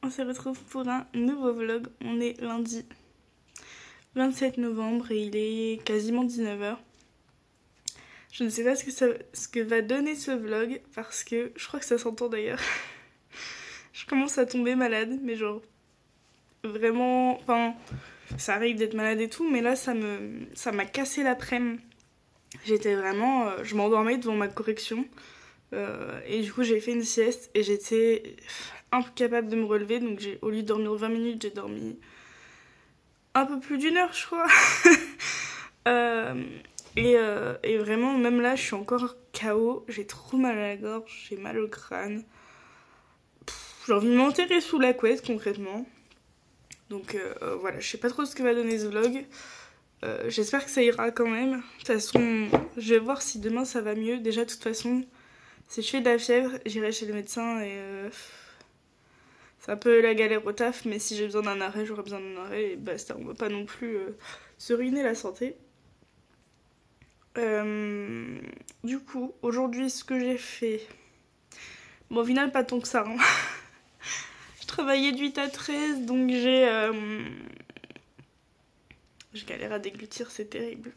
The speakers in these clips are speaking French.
on se retrouve pour un nouveau vlog. On est lundi 27 novembre et il est quasiment 19h. Je ne sais pas ce que va donner ce vlog parce que je crois que ça s'entend d'ailleurs. Je commence à tomber malade, mais genre vraiment, enfin ça arrive d'être malade et tout, mais là ça m'a cassé l'après-midi. J'étais vraiment, je m'endormais devant ma correction. Et du coup j'ai fait une sieste et j'étais incapable de me relever, donc au lieu de dormir 20 minutes, j'ai dormi un peu plus d'1 heure je crois. Et vraiment même là je suis encore KO, j'ai trop mal à la gorge, j'ai mal au crâne. J'ai envie de m'enterrer sous la couette concrètement. Donc voilà, je sais pas trop ce que va donner ce vlog. J'espère que ça ira quand même. De toute façon, je vais voir si demain ça va mieux. Déjà de toute façon, si je fais de la fièvre, j'irai chez le médecin et c'est un peu la galère au taf, mais si j'ai besoin d'un arrêt, j'aurai besoin d'un arrêt et basta, on va pas non plus se ruiner la santé. Du coup, aujourd'hui, ce que j'ai fait... Bon, au final, pas tant que ça. Hein. Je travaillais de 8 à 13, donc j'ai... Je galère à déglutir, c'est terrible.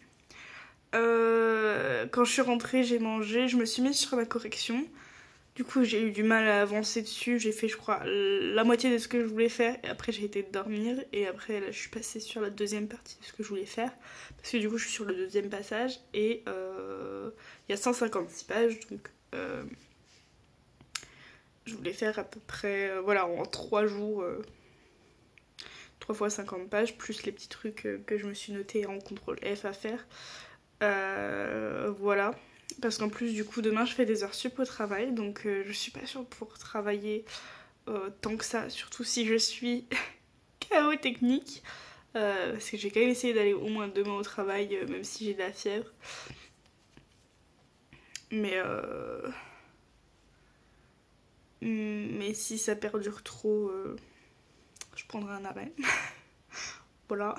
Quand je suis rentrée, j'ai mangé, je me suis mise sur ma correction. Du coup, j'ai eu du mal à avancer dessus. J'ai fait, je crois, la moitié de ce que je voulais faire. Et après, j'ai été dormir. Et après, là, je suis passée sur la deuxième partie de ce que je voulais faire. Parce que du coup, je suis sur le deuxième passage. Et il y a 156 pages. Donc, je voulais faire à peu près, voilà, en 3 jours, 3 fois 50 pages. Plus les petits trucs que je me suis noté en contrôle F à faire. Voilà. Parce qu'en plus du coup demain je fais des heures sup au travail, donc je suis pas sûre pour travailler tant que ça, surtout si je suis KO technique, parce que j'ai quand même essayé d'aller au moins demain au travail même si j'ai de la fièvre, mais si ça perdure trop je prendrai un arrêt. Voilà.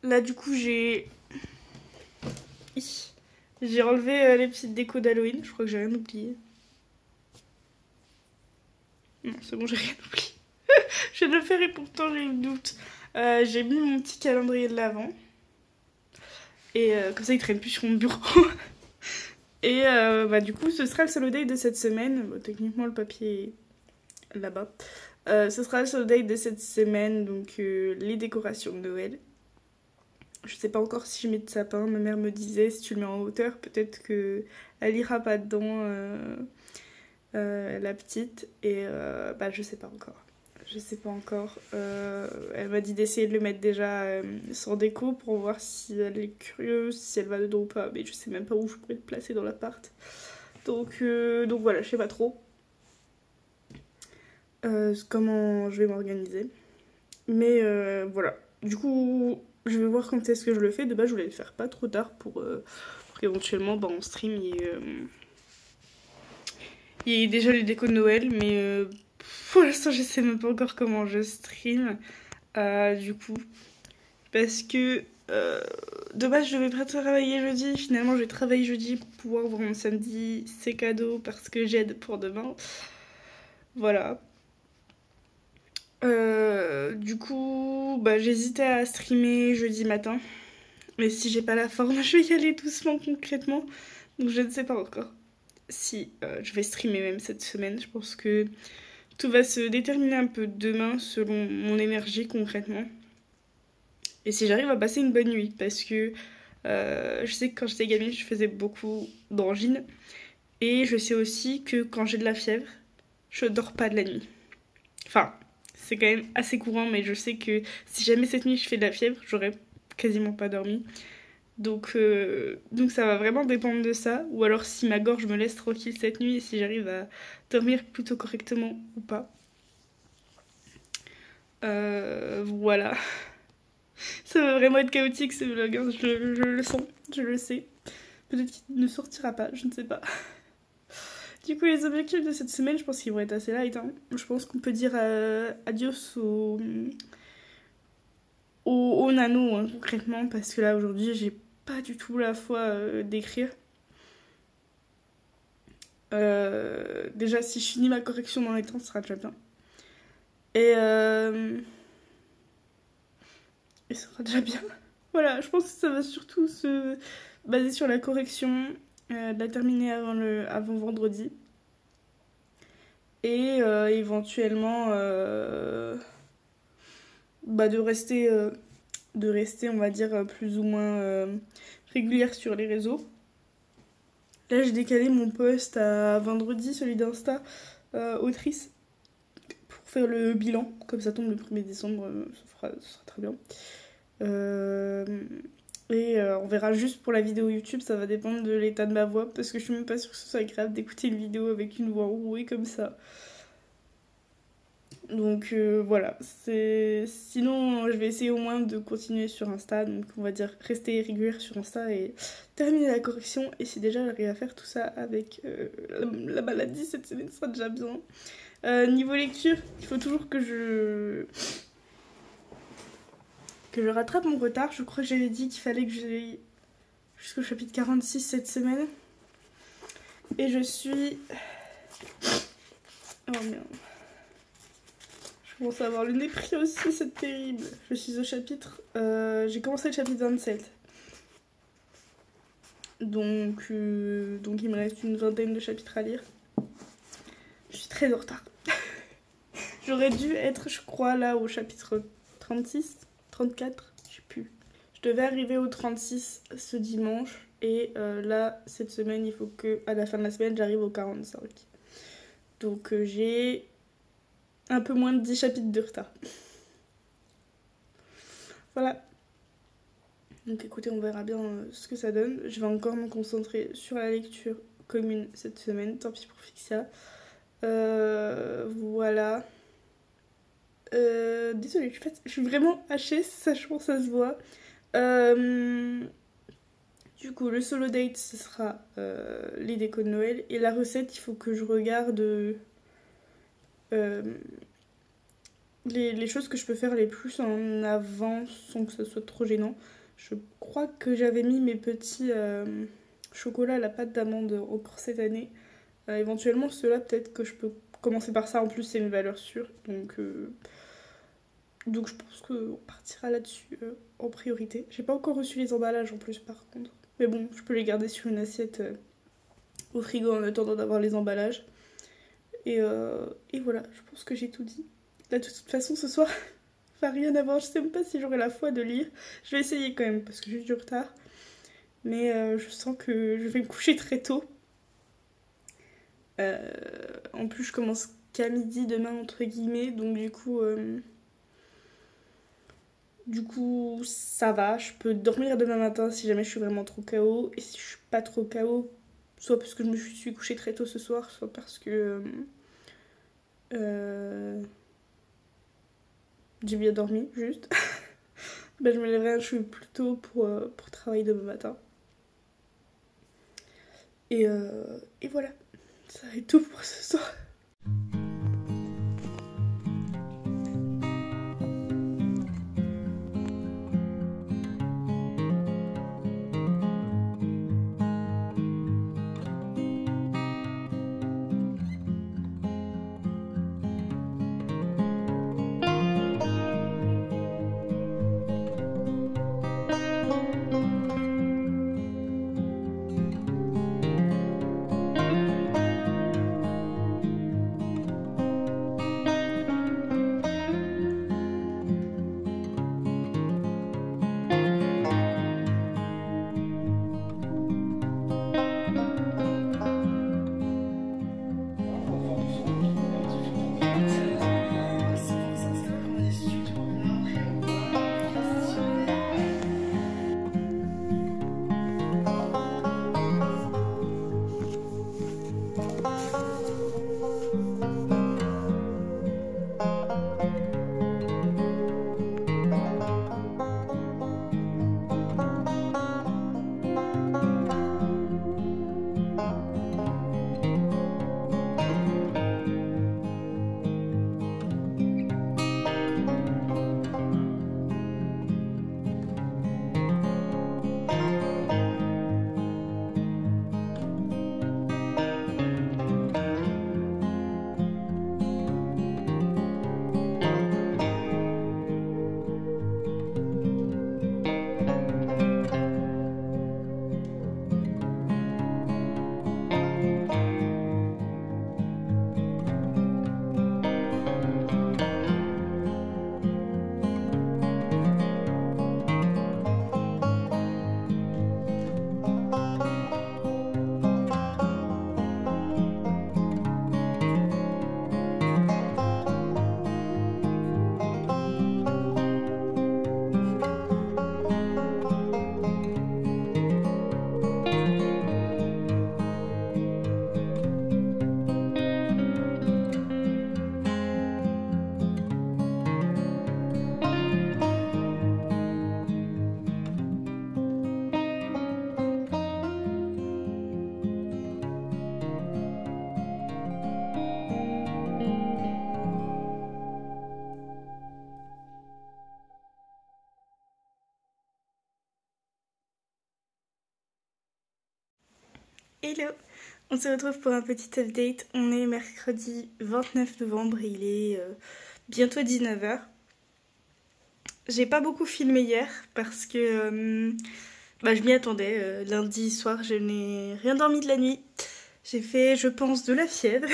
Là du coup j'ai enlevé les petites décos d'Halloween, je crois que j'ai rien oublié. Non, c'est bon, j'ai rien oublié. Je viens de le faire et pourtant j'ai eu le doute. J'ai mis mon petit calendrier de l'Avent. Et comme ça il traîne plus sur mon bureau. Et bah du coup ce sera le solo date de cette semaine. Bon, techniquement le papier est là-bas. Ce sera le solo date de cette semaine, donc les décorations de Noël. Je sais pas encore si je mets de sapin. Ma mère me disait si tu le mets en hauteur, peut-être qu'elle ira pas dedans, la petite. Et bah je sais pas encore. Je sais pas encore. Elle m'a dit d'essayer de le mettre déjà sans déco pour voir si elle est curieuse, si elle va dedans ou pas. Mais je sais même pas où je pourrais le placer dans l'appart. Donc voilà, je sais pas trop comment je vais m'organiser. Mais voilà. Du coup, je vais voir quand est-ce que je le fais. De base, je voulais le faire pas trop tard pour qu'éventuellement en stream il y ait déjà les décos de Noël. Mais pour l'instant, je sais même pas encore comment je stream. Du coup, parce que de base, je devais pas travailler jeudi. Finalement, je vais travailler jeudi pour pouvoir voir mon samedi. C'est cadeau parce que j'aide pour demain. Voilà. Du coup, bah, j'hésitais à streamer jeudi matin. Mais si j'ai pas la forme, je vais y aller doucement concrètement. Donc je ne sais pas encore si je vais streamer même cette semaine. Je pense que tout va se déterminer un peu demain selon mon énergie concrètement. Et si j'arrive à passer une bonne nuit. Parce que je sais que quand j'étais gamine, je faisais beaucoup d'angines. Et je sais aussi que quand j'ai de la fièvre, je dors pas de la nuit. Enfin, c'est quand même assez courant, mais je sais que si jamais cette nuit je fais de la fièvre, j'aurais quasiment pas dormi. Donc ça va vraiment dépendre de ça. Ou alors si ma gorge me laisse tranquille cette nuit et si j'arrive à dormir plutôt correctement ou pas. Voilà. Ça va vraiment être chaotique ce vlog, hein. Je le sens, je le sais. Peut-être qu'il ne sortira pas, je ne sais pas. Du coup, les objectifs de cette semaine, je pense qu'ils vont être assez light. Hein. Je pense qu'on peut dire adios au nano, hein, concrètement, parce que là, aujourd'hui, j'ai pas du tout la foi d'écrire. Déjà, si je finis ma correction dans les temps, ce sera déjà bien. Et ce sera déjà bien. Voilà, je pense que ça va surtout se baser sur la correction, de la terminer avant vendredi. Et éventuellement de rester, on va dire, plus ou moins régulière sur les réseaux. Là, j'ai décalé mon post à vendredi, celui d'Insta, autrice, pour faire le bilan. Comme ça tombe le 1er décembre, ça sera très bien. On verra juste pour la vidéo YouTube, ça va dépendre de l'état de ma voix, parce que je suis même pas sûre que ce soit agréable d'écouter une vidéo avec une voix enrouée comme ça. Donc voilà, sinon je vais essayer au moins de continuer sur Insta, donc on va dire rester régulière sur Insta et terminer la correction. Et si déjà j'arrive à faire tout ça avec la maladie cette semaine, ce sera déjà bien. Niveau lecture, il faut toujours que je rattrape mon retard. Je crois que j'avais dit qu'il fallait que j'aille jusqu'au chapitre 46 cette semaine. Et je suis... Oh merde. Je commence à avoir le nez pris aussi, c'est terrible. Je suis au chapitre... j'ai commencé le chapitre 27. Donc il me reste une vingtaine de chapitres à lire. Je suis très en retard. J'aurais dû être, je crois, là au chapitre 36, 34, je sais plus. Je devais arriver au 36 ce dimanche. Et là, cette semaine, il faut que à la fin de la semaine, j'arrive au 45. Donc j'ai un peu moins de 10 chapitres de retard. Voilà. Donc écoutez, on verra bien ce que ça donne. Je vais encore me concentrer sur la lecture commune cette semaine. Tant pis pour Fixia. Voilà. Désolée, je suis vraiment hachée, sachant que ça se voit. Du coup, le solo date, ce sera les décos de Noël. Et la recette, il faut que je regarde les choses que je peux faire les plus en avant sans que ça soit trop gênant. Je crois que j'avais mis mes petits chocolats à la pâte d'amande encore cette année. Éventuellement, ceux-là, peut-être que je peux commencer par ça. En plus, c'est une valeur sûre. Donc je pense qu'on partira là-dessus en priorité. J'ai pas encore reçu les emballages en plus, par contre. Mais bon, je peux les garder sur une assiette au frigo en attendant d'avoir les emballages. Et voilà, je pense que j'ai tout dit. Là, de toute façon, ce soir, ça va rien à voir. Je sais même pas si j'aurai la foi de lire. Je vais essayer quand même, parce que j'ai du retard. Mais je sens que je vais me coucher très tôt. En plus, je commence qu'à midi demain, entre guillemets. Donc du coup, ça va. Je peux dormir demain matin si jamais je suis vraiment trop KO. Et si je suis pas trop KO, soit parce que je me suis couchée très tôt ce soir, soit parce que j'ai bien dormi, juste. Ben, je me lèverai un chouïa plus tôt pour travailler demain matin. Et voilà. Ça va être tout pour ce soir. Hello! On se retrouve pour un petit update. On est mercredi 29 novembre, il est bientôt 19h. J'ai pas beaucoup filmé hier parce que je m'y attendais. Lundi soir, je n'ai rien dormi de la nuit. J'ai fait, je pense, de la fièvre.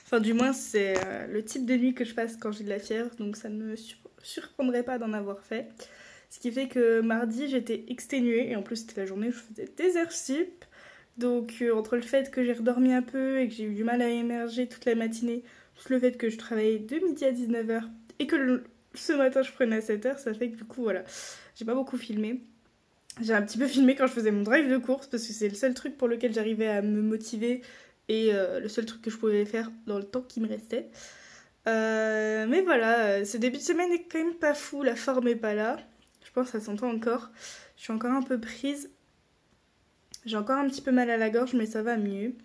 Enfin, du moins, c'est le type de nuit que je passe quand j'ai de la fièvre, donc ça ne me surprendrait pas d'en avoir fait. Ce qui fait que mardi, j'étais exténuée, et en plus, c'était la journée où je faisais des heures sup. Donc, entre le fait que j'ai redormi un peu et que j'ai eu du mal à émerger toute la matinée, plus le fait que je travaillais de midi à 19h et que ce matin, je prenais à 7h, ça fait que du coup, voilà, j'ai pas beaucoup filmé. J'ai un petit peu filmé quand je faisais mon drive de course parce que c'est le seul truc pour lequel j'arrivais à me motiver et le seul truc que je pouvais faire dans le temps qui me restait. Mais voilà, ce début de semaine est quand même pas fou, la forme est pas là. Je pense que ça s'entend encore. Je suis encore un peu prise. J'ai encore un petit peu mal à la gorge, mais ça va mieux.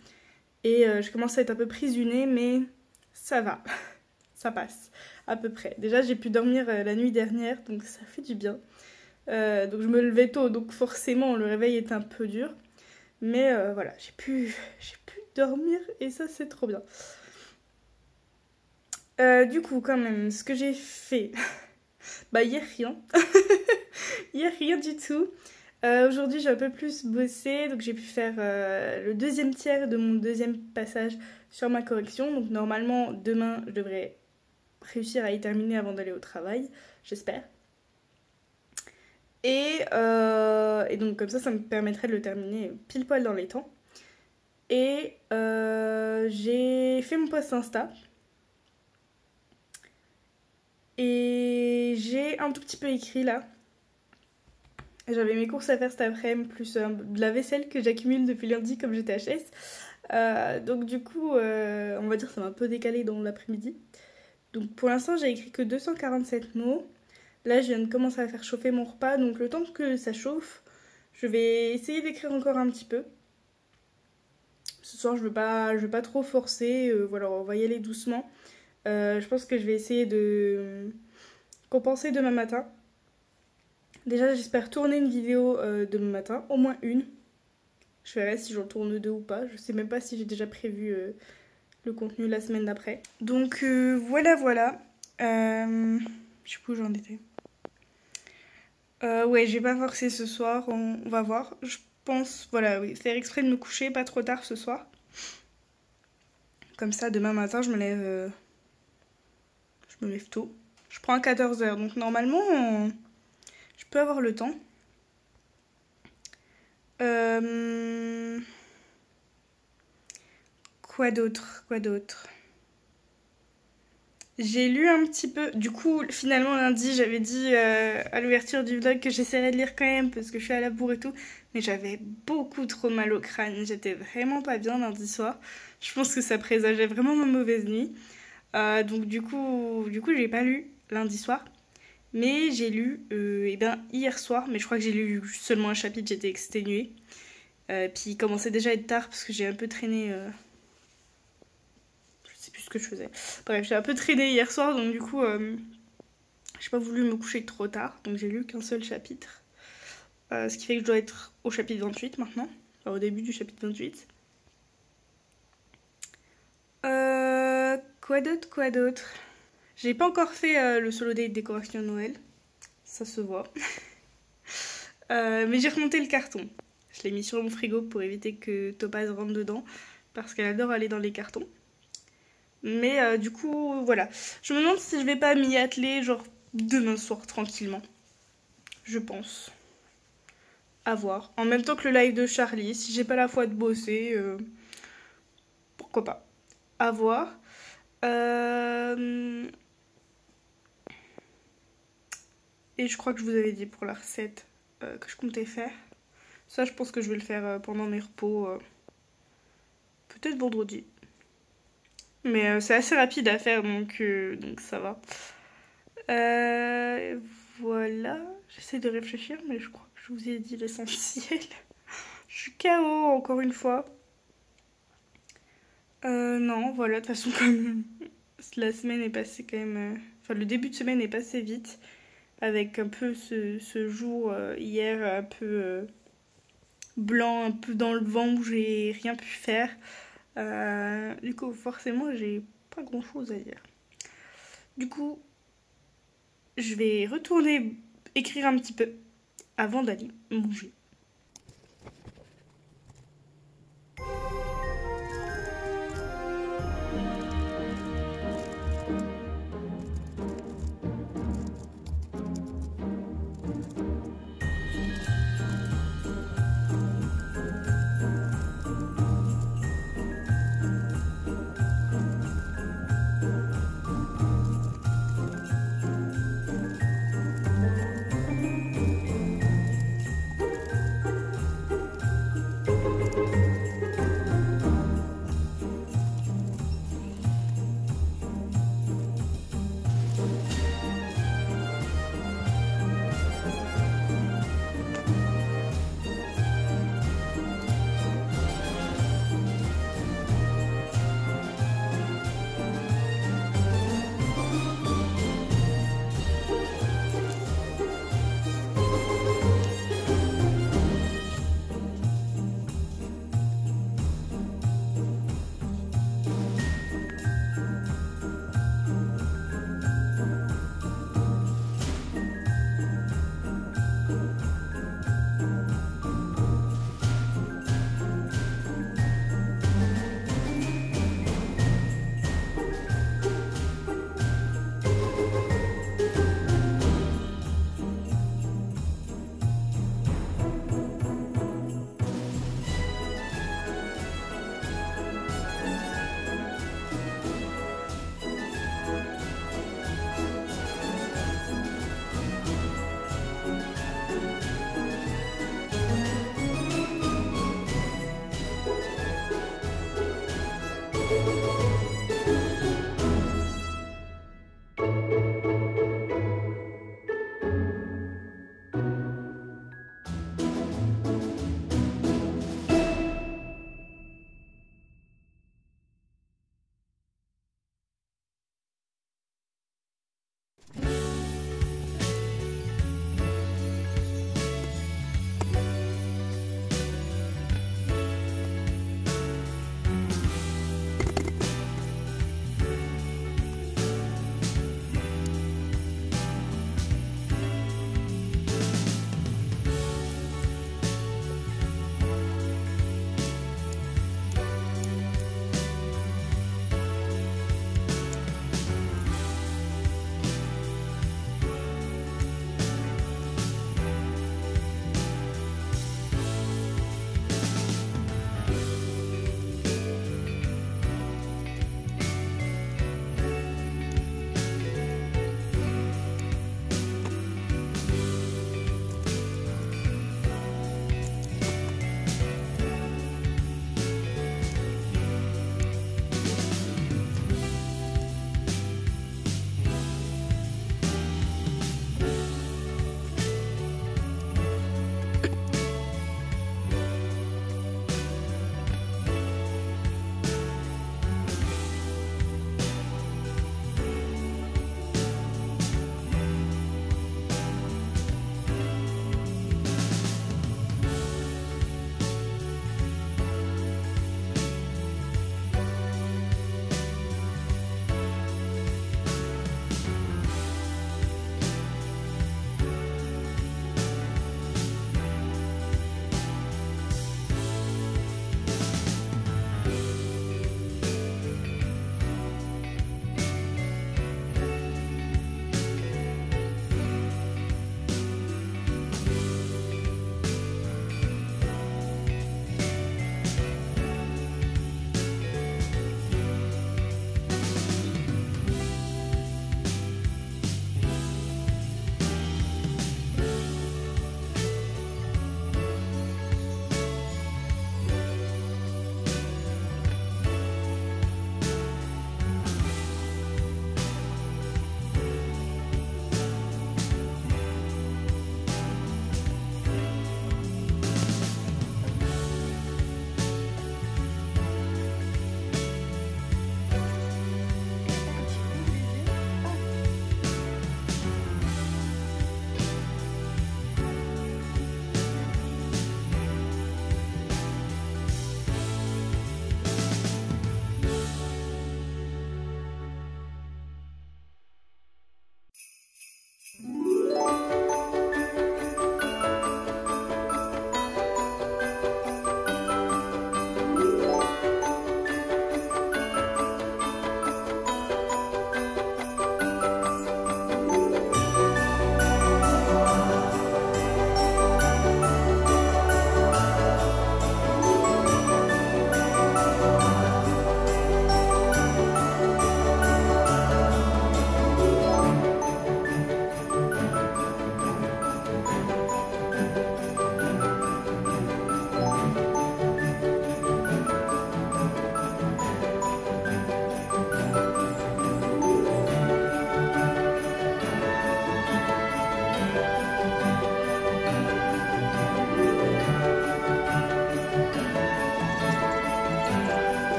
Et je commence à être un peu prise du nez, mais ça va. Ça passe, à peu près. Déjà, j'ai pu dormir la nuit dernière, donc ça fait du bien. Donc je me levais tôt, donc forcément, le réveil est un peu dur. Mais voilà, j'ai pu dormir et ça, c'est trop bien. Du coup, quand même, ce que j'ai fait... hier, rien. Hier, rien du tout. Aujourd'hui, j'ai un peu plus bossé, donc j'ai pu faire le deuxième tiers de mon deuxième passage sur ma correction. Donc normalement, demain, je devrais réussir à y terminer avant d'aller au travail, j'espère. Et donc comme ça me permettrait de le terminer pile poil dans les temps. Et j'ai fait mon post Insta. Et j'ai un tout petit peu écrit là. J'avais mes courses à faire cet après-midi, plus de la vaisselle que j'accumule depuis lundi comme j'étais HS. Donc du coup, on va dire que ça m'a un peu décalé dans l'après-midi. Donc pour l'instant, j'ai écrit que 247 mots. Là, je viens de commencer à faire chauffer mon repas, donc le temps que ça chauffe, je vais essayer d'écrire encore un petit peu. Ce soir, je veux pas trop forcer, voilà, on va y aller doucement. Je pense que je vais essayer de compenser demain matin. Déjà, j'espère tourner une vidéo demain matin, au moins une. Je verrai si j'en tourne deux ou pas. Je sais même pas si j'ai déjà prévu le contenu la semaine d'après. Donc voilà. Je sais plus où j'en étais. Ouais, j'ai pas forcé ce soir, on va voir. Je pense, voilà, oui, faire exprès de me coucher pas trop tard ce soir. Comme ça, demain matin, je me lève tôt. Je prends à 14h, donc normalement, je peux avoir le temps. Quoi d'autre? J'ai lu un petit peu. Du coup, finalement, lundi, j'avais dit à l'ouverture du vlog que j'essaierais de lire quand même parce que je suis à la bourre et tout. Mais j'avais beaucoup trop mal au crâne. J'étais vraiment pas bien lundi soir. Je pense que ça présageait vraiment ma mauvaise nuit. Donc du coup, j'ai pas lu lundi soir. Mais j'ai lu hier soir. Mais je crois que j'ai lu seulement un chapitre, j'étais exténuée. Puis il commençait déjà à être tard parce que j'ai un peu traîné... plus ce que je faisais. Bref, j'ai un peu traîné hier soir, donc du coup, j'ai pas voulu me coucher trop tard, donc j'ai lu qu'un seul chapitre. Ce qui fait que je dois être au chapitre 28 maintenant, enfin au début du chapitre 28. Quoi d'autre? J'ai pas encore fait le solo date décoration de Noël, ça se voit. Mais j'ai remonté le carton. Je l'ai mis sur mon frigo pour éviter que Topaz rentre dedans, parce qu'elle adore aller dans les cartons. Mais du coup, voilà. Je me demande si je vais pas m'y atteler, genre demain soir, tranquillement. Je pense. À voir. En même temps que le live de Charlie, si j'ai pas la foi de bosser, pourquoi pas. À voir. Et je crois que je vous avais dit pour la recette que je comptais faire. Ça, je pense que je vais le faire pendant mes repos. Peut-être vendredi. Mais c'est assez rapide à faire, donc ça va. Voilà. J'essaie de réfléchir, mais je crois que je vous ai dit l'essentiel. Je suis KO, encore une fois. Non, voilà, de toute façon, comme la semaine est passée quand même... Enfin, le début de semaine est passé vite, avec un peu ce jour hier un peu blanc un peu dans le vent où j'ai rien pu faire. Du coup, forcément, j'ai pas grand chose à dire. Du coup, je vais retourner écrire un petit peu avant d'aller manger.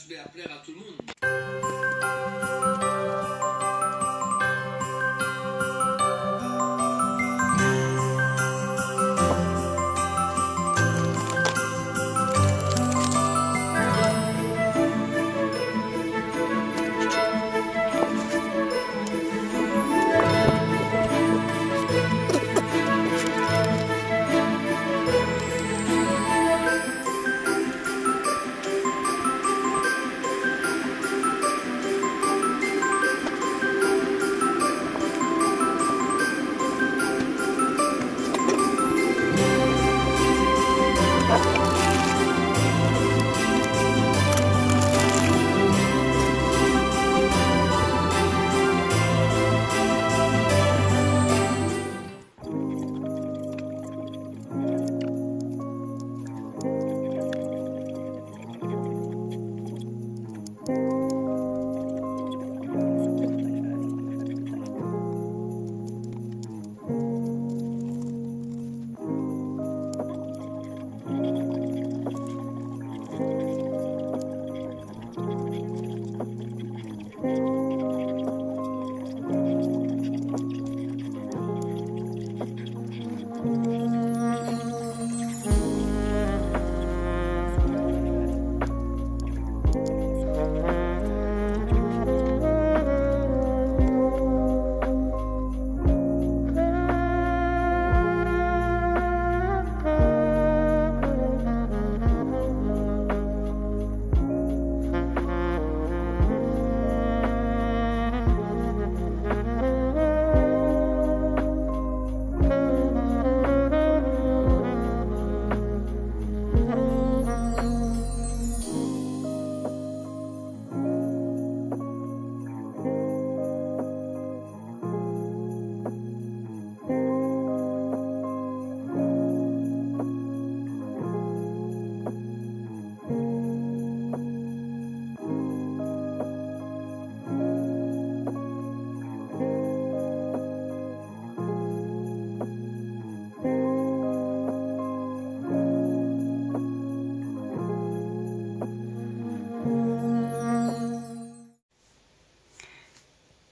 arriver à plaire à tout le monde.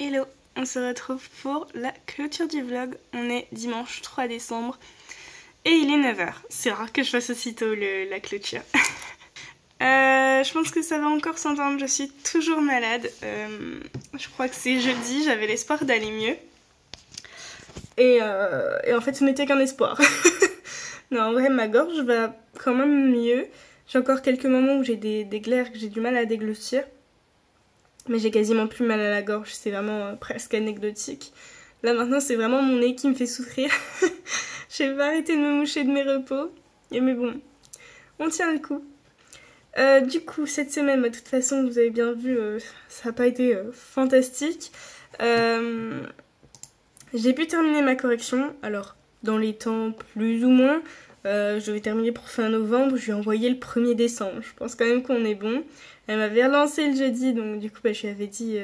Hello, on se retrouve pour la clôture du vlog. On est dimanche 3 décembre et il est 9h. C'est rare que je fasse aussitôt la clôture. Je pense que ça va encore s'entendre, je suis toujours malade. Je crois que c'est jeudi, j'avais l'espoir d'aller mieux. Et en fait ce n'était qu'un espoir. Non, en vrai ma gorge va quand même mieux. J'ai encore quelques moments où j'ai des glaires que j'ai du mal à déglutir. Mais j'ai quasiment plus mal à la gorge, c'est vraiment presque anecdotique. Là maintenant c'est vraiment mon nez qui me fait souffrir. J'ai pas arrêté de me moucher de mes repos. Mais bon, on tient le coup. Du coup cette semaine, de toute façon vous avez bien vu, ça n'a pas été fantastique. J'ai pu terminer ma correction, alors dans les temps plus ou moins. Je vais terminer pour fin novembre, je lui ai envoyé le 1er décembre. Je pense quand même qu'on est bon. Elle m'avait relancé le jeudi, donc du coup je lui avais dit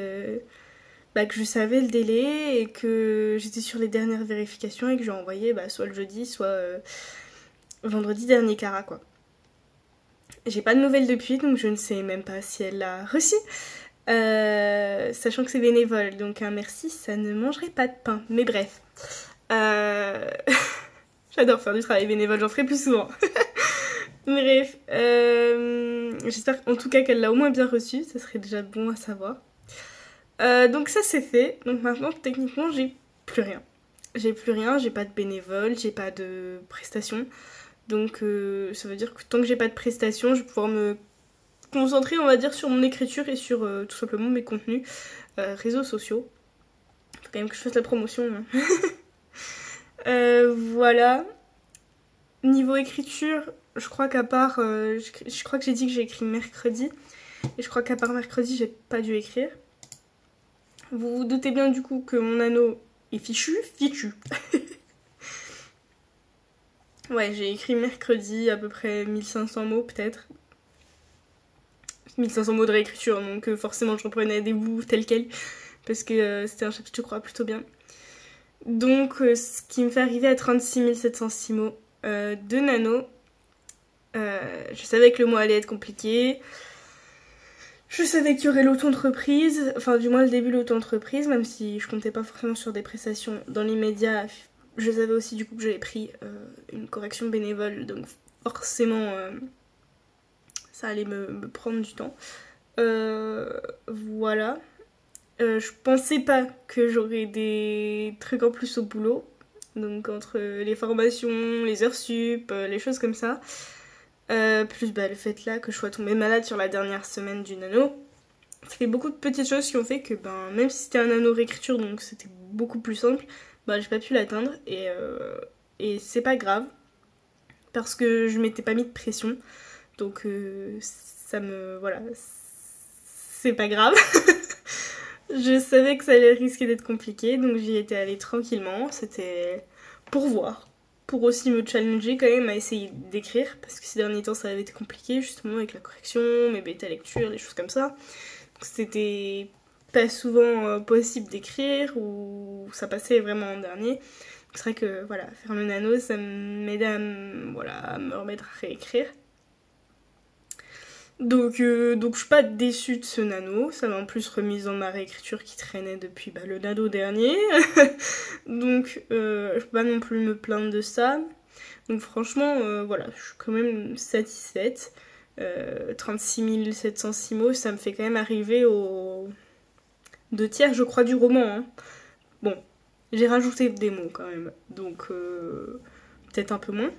que je savais le délai et que j'étais sur les dernières vérifications et que je lui ai envoyé soit le jeudi, soit vendredi dernier cara quoi. J'ai pas de nouvelles depuis, donc je ne sais même pas si elle l'a reçu. Sachant que c'est bénévole, donc un merci, ça ne mangerait pas de pain. Mais bref. J'adore faire du travail bénévole, j'en ferai plus souvent. Bref, j'espère en tout cas qu'elle l'a au moins bien reçu, ça serait déjà bon à savoir. Donc ça c'est fait, donc maintenant techniquement j'ai plus rien. J'ai plus rien, j'ai pas de bénévole, j'ai pas de prestations. Donc ça veut dire que tant que j'ai pas de prestations, je vais pouvoir me concentrer on va dire sur mon écriture et sur tout simplement mes contenus réseaux sociaux. Faut quand même que je fasse la promotion. Hein. Voilà. Niveau écriture, je crois qu'à part... je crois que j'ai dit que j'ai écrit mercredi. Et je crois qu'à part mercredi, j'ai pas dû écrire. Vous vous doutez bien du coup que mon anneau est fichu. Ouais, j'ai écrit mercredi à peu près 1500 mots peut-être. 1500 mots de réécriture, donc forcément je reprenais des bouts tels quels. Parce que c'était un chapitre, je crois, plutôt bien. Donc ce qui me fait arriver à 36 706 mots de nano. Je savais que le mois allait être compliqué. Je savais qu'il y aurait l'auto-entreprise, enfin du moins le début de l'auto-entreprise, même si je comptais pas forcément sur des prestations dans l'immédiat. Je savais aussi du coup que j'avais pris une correction bénévole, donc forcément ça allait me prendre du temps. Voilà. Je pensais pas que j'aurais des trucs en plus au boulot. Donc entre les formations, les heures sup, les choses comme ça. Plus le fait là que je sois tombée malade sur la dernière semaine du nano. Ça fait beaucoup de petites choses qui ont fait que même si c'était un nano réécriture, donc c'était beaucoup plus simple, j'ai pas pu l'atteindre. Et c'est pas grave. Parce que je m'étais pas mis de pression. Donc ça me... Voilà. C'est pas grave. Je savais que ça allait risquer d'être compliqué, donc j'y étais allée tranquillement. C'était pour voir, pour aussi me challenger quand même à essayer d'écrire, parce que ces derniers temps ça avait été compliqué justement avec la correction, mes bêta lectures, les choses comme ça. Donc c'était pas souvent possible d'écrire, ou ça passait vraiment en dernier. Donc c'est vrai que voilà, faire le nano ça m'aidait à me remettre à réécrire. Donc je suis pas déçue de ce nano, ça m'a en plus remise dans ma réécriture qui traînait depuis le nano dernier. Donc je peux pas non plus me plaindre de ça. Donc franchement voilà, je suis quand même satisfaite. 36 706 mots, ça me fait quand même arriver aux 2/3 je crois du roman. Hein. Bon, j'ai rajouté des mots quand même, donc peut-être un peu moins.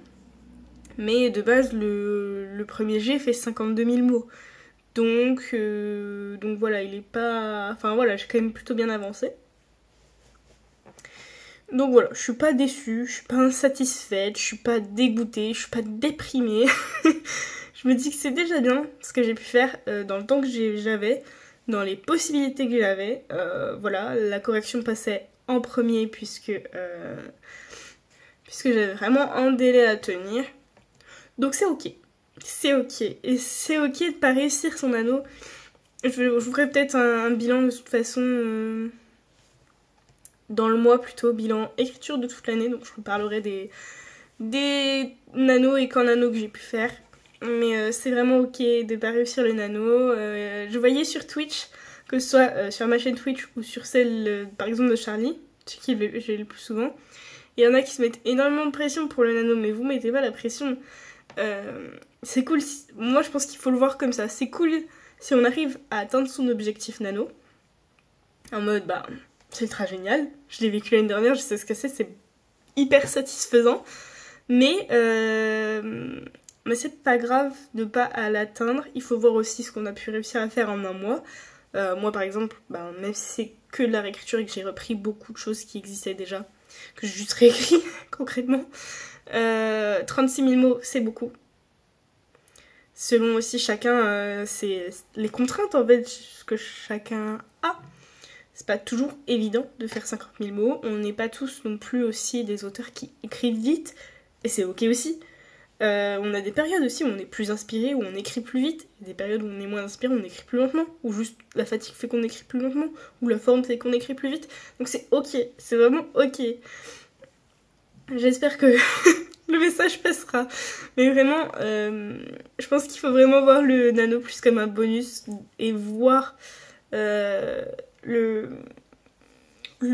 Mais de base, le premier jet fait 52 000 mots. Donc voilà, il est pas... Enfin voilà, j'ai quand même plutôt bien avancé. Donc voilà, je suis pas déçue, je suis pas insatisfaite, je suis pas dégoûtée, je suis pas déprimée. Je me dis que c'est déjà bien ce que j'ai pu faire dans le temps que j'avais, dans les possibilités que j'avais. Voilà, la correction passait en premier puisque j'avais vraiment un délai à tenir. Donc c'est ok. C'est ok. Et c'est ok de pas réussir son anneau. Je vous ferai peut-être un bilan de toute façon dans le mois plutôt. Bilan écriture de toute l'année. Donc je vous parlerai des nanos et qu'en nano que j'ai pu faire. Mais c'est vraiment ok de pas réussir le nano. Je voyais sur Twitch, que ce soit sur ma chaîne Twitch ou sur celle par exemple de Charlie, chez qui j'ai le plus souvent. Il y en a qui se mettent énormément de pression pour le nano, mais vous mettez pas la pression. C'est cool, moi je pense qu'il faut le voir comme ça. C'est cool si on arrive à atteindre son objectif nano. En mode, c'est ultra génial. Je l'ai vécu l'année dernière, je sais ce que c'est hyper satisfaisant. Mais c'est pas grave de pas l'atteindre. Il faut voir aussi ce qu'on a pu réussir à faire en un mois. Moi par exemple, même si c'est que de la réécriture et que j'ai repris beaucoup de choses qui existaient déjà, que j'ai juste réécrit concrètement, 36 000 mots, c'est beaucoup. Selon aussi chacun, c'est les contraintes en fait que chacun a. C'est pas toujours évident de faire 50 000 mots. On n'est pas tous non plus aussi des auteurs qui écrivent vite. Et c'est ok aussi. On a des périodes aussi où on est plus inspiré, où on écrit plus vite. Et des périodes où on est moins inspiré, où on écrit plus lentement. Ou juste la fatigue fait qu'on écrit plus lentement. Ou la forme fait qu'on écrit plus vite. Donc c'est ok. C'est vraiment ok. J'espère que le message passera. Mais vraiment, je pense qu'il faut vraiment voir le nano plus comme un bonus et voir le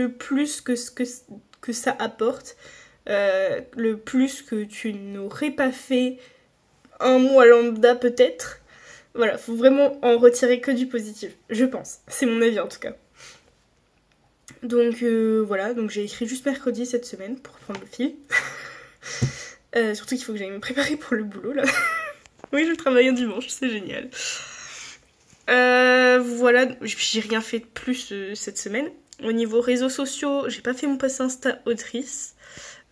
plus que ça apporte, le plus que tu n'aurais pas fait un mois lambda peut-être. Voilà, faut vraiment en retirer que du positif, je pense. C'est mon avis en tout cas. Donc voilà, donc j'ai écrit juste mercredi cette semaine pour prendre le fil. Surtout qu'il faut que j'aille me préparer pour le boulot là. Oui, je travaille un dimanche, c'est génial. Voilà, j'ai rien fait de plus cette semaine. Au niveau réseaux sociaux, j'ai pas fait mon post Insta autrice.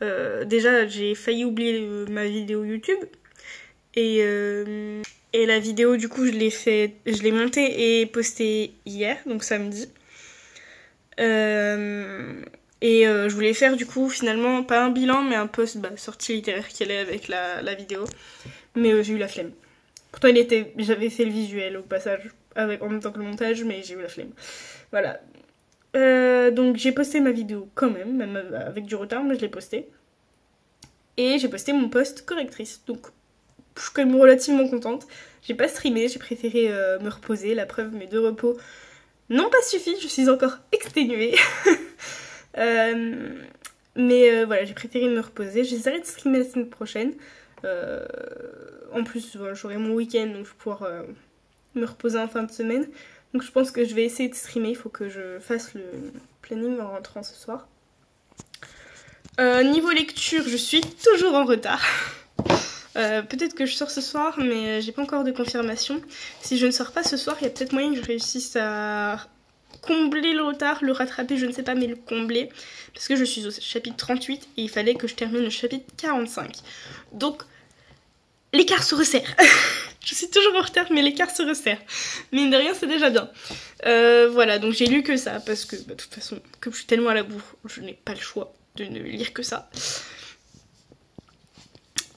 Déjà, j'ai failli oublier ma vidéo YouTube. Et la vidéo, du coup, je l'ai montée et postée hier, donc samedi. Je voulais faire du coup finalement pas un bilan mais un post sortie littéraire qui allait avec la vidéo, mais j'ai eu la flemme. Pourtant j'avais fait le visuel au passage en même temps que le montage, mais j'ai eu la flemme. Voilà. Donc j'ai posté ma vidéo quand même avec du retard, mais je l'ai postée. Et j'ai posté mon post correctrice, donc je suis quand même relativement contente. J'ai pas streamé, j'ai préféré me reposer. La preuve, mes 2 repos n'ont pas suffi, je suis encore exténuée. Mais voilà, j'ai préféré me reposer. J'essaierai de streamer la semaine prochaine. En plus, voilà, j'aurai mon week-end, donc je vais pouvoir me reposer en fin de semaine. Donc je pense que je vais essayer de streamer. Il faut que je fasse le planning en rentrant ce soir. Niveau lecture, je suis toujours en retard. Peut-être que je sors ce soir, mais j'ai pas encore de confirmation. Si je ne sors pas ce soir, il y a peut-être moyen que je réussisse à combler le retard, le rattraper, je ne sais pas, mais le combler. Parce que je suis au chapitre 38 et il fallait que je termine le chapitre 45. Donc, l'écart se resserre. Je suis toujours en retard, mais l'écart se resserre. Mine de rien, c'est déjà bien. Voilà, donc j'ai lu que ça, parce que, de toute façon, comme je suis tellement à la bourre, je n'ai pas le choix de ne lire que ça.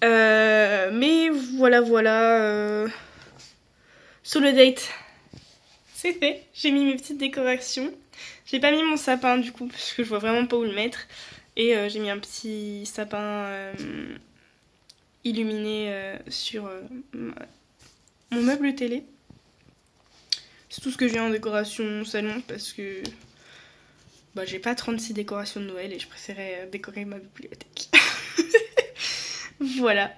Mais voilà. Solo date, c'est fait. J'ai mis mes petites décorations. J'ai pas mis mon sapin du coup, parce que je vois vraiment pas où le mettre. Et j'ai mis un petit sapin illuminé sur mon meuble télé. C'est tout ce que j'ai en décoration salon, parce que bah, j'ai pas 36 décorations de Noël et je préférais décorer ma bibliothèque. Voilà.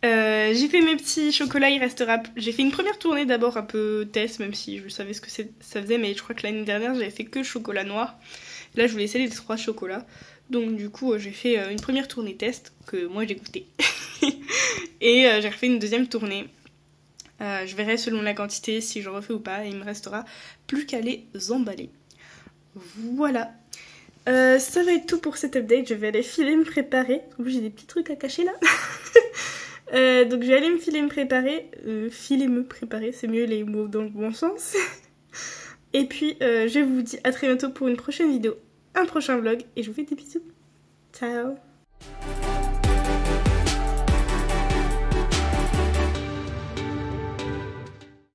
J'ai fait mes petits chocolats, il restera... J'ai fait une première tournée d'abord un peu test, même si je savais ce que ça faisait, mais je crois que l'année dernière j'avais fait que chocolat noir. Là je voulais essayer les 3 chocolats. Donc du coup j'ai fait une première tournée test que moi j'ai goûté. Et j'ai refait une deuxième tournée. Je verrai selon la quantité si je refais ou pas, et il me restera plus qu'à les emballer. Voilà. Ça va être tout pour cet update, je vais aller filer me préparer. En plus j'ai des petits trucs à cacher là. Donc je vais aller me filer me préparer. Filer me préparer, c'est mieux les mots dans le bon sens. Et puis je vous dis à très bientôt pour une prochaine vidéo, un prochain vlog, et je vous fais des bisous. Ciao.